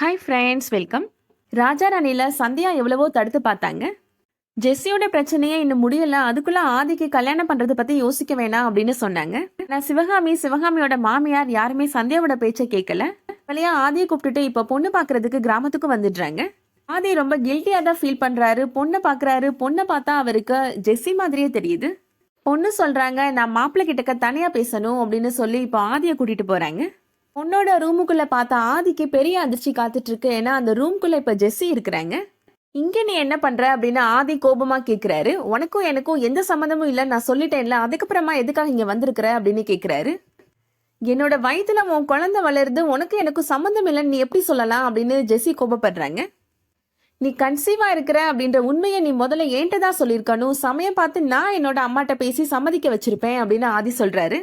Hi friends, welcome. ராஜா ராணியில் சந்தியா எவ்வளவோ தடுத்து பார்த்தாங்க. ஜெஸ்ஸியோட பிரச்சனையே இன்னும் முடியல, அதுக்குள்ள ஆதிக்கு கல்யாணம் பண்றதை பத்தி யோசிக்க வேணாம் அப்படின்னு சொன்னாங்க. நான் சிவகாமியோட மாமியார் யாருமே சந்தியாவோட பேச்சை கேட்கல. வழியா ஆதியை கூப்பிட்டுட்டு இப்ப பொண்ணு பாக்குறதுக்கு கிராமத்துக்கு வந்துடுறாங்க. ஆதி ரொம்ப கில்ட்டியா தான் ஃபீல் பண்றாரு. பொண்ணை பாக்குறாரு. பொண்ணை பார்த்தா அவருக்கு ஜெஸ்ஸி மாதிரியே தெரியுது. பொண்ணு சொல்றாங்க, நான் மாப்பிள்ளை கிட்டக்க தனியா பேசணும் அப்படின்னு சொல்லி இப்போ ஆதியை கூட்டிட்டு போறாங்க. பொண்ணோட ரூமுக்குள்ள பார்த்தா ஆதிக்கு பெரிய அதிர்ச்சி காத்துட்டு இருக்கு. ஏன்னா அந்த ரூம்குள்ள இப்ப ஜெஸ்ஸி இருக்கிறாங்க. இங்க நீ என்ன பண்ற அப்படின்னு ஆதி கோபமா கேக்குறாரு. உனக்கும் எனக்கும் எந்த சம்மந்தமும் இல்ல, நான் சொல்லிட்டேன்ல, அதுக்கப்புறமா எதுக்காக இங்க வந்திருக்கிற அப்படின்னு கேக்குறாரு. என்னோட வயிற்றுல உன் குழந்தை வளருது, உனக்கு எனக்கும் சம்மந்தம் இல்லைன்னு நீ எப்படி சொல்லலாம் அப்படின்னு ஜெஸ்ஸி கோபப்படுறாங்க. நீ கன்சீவா இருக்கிற அப்படின்ற உண்மையை நீ முதல்ல ஏன்ட்டு தான் சொல்லியிருக்கணும். சமயம் பார்த்து நான் என்னோட அம்மாட்ட பேசி சம்மதிக்க வச்சிருப்பேன் அப்படின்னு ஆதி சொல்றாரு.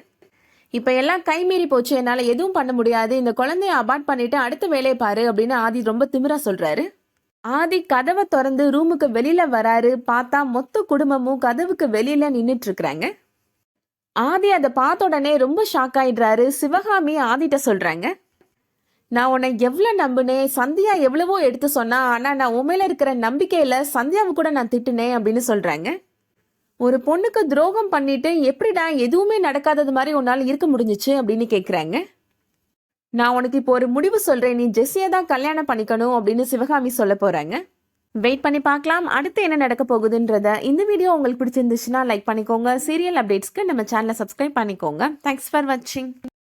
இப்போ எல்லாம் கைமீறி போச்சு, என்னால் எதுவும் பண்ண முடியாது, இந்த குழந்தைய அபார்ட் பண்ணிட்டு அடுத்த வேலையை பாரு அப்படின்னு ஆதி ரொம்ப திமிரா சொல்றாரு. ஆதி கதவை திறந்து ரூமுக்கு வெளியில வராரு. பார்த்தா மொத்த குடும்பமும் கதவுக்கு வெளியில நின்றுட்டு இருக்கிறாங்க. ஆதி அதை பார்த்த உடனே ரொம்ப ஷாக் ஆயிடுறாரு. சிவகாமி ஆதிட்ட சொல்றாங்க, நான் உன்னை எவ்வளவு நம்பினேன், சந்தியா எவ்வளவோ எடுத்து சொன்னா, ஆனா நான் உண்மையில இருக்கிற நம்பிக்கையில சந்தியாவை கூட நான் திட்டுனேன் அப்படின்னு சொல்றாங்க. ஒரு பொண்ணுக்கு துரோகம் பண்ணிட்டு எப்படிடா எதுவுமே நடக்காதது மாதிரி உன்னால் இருக்க முடிஞ்சிச்சு அப்படின்னு கேட்குறாங்க. நான் உனக்கு இப்போ ஒரு முடிவு சொல்றேன், நீ ஜெஸ்ஸியை தான் கல்யாணம் பண்ணிக்கணும் அப்படின்னு சிவகாமி சொல்ல போறாங்க. வெயிட் பண்ணி பார்க்கலாம் அடுத்து என்ன நடக்க போகுதுன்றத. இந்த வீடியோ உங்களுக்கு பிடிச்சிருந்துச்சுன்னா லைக் பண்ணிக்கோங்க. சீரியல் அப்டேட்ஸ்க்கு நம்ம சேனலை சப்ஸ்கிரைப் பண்ணிக்கோங்க. தேங்க்ஸ் ஃபார் வாட்சிங்.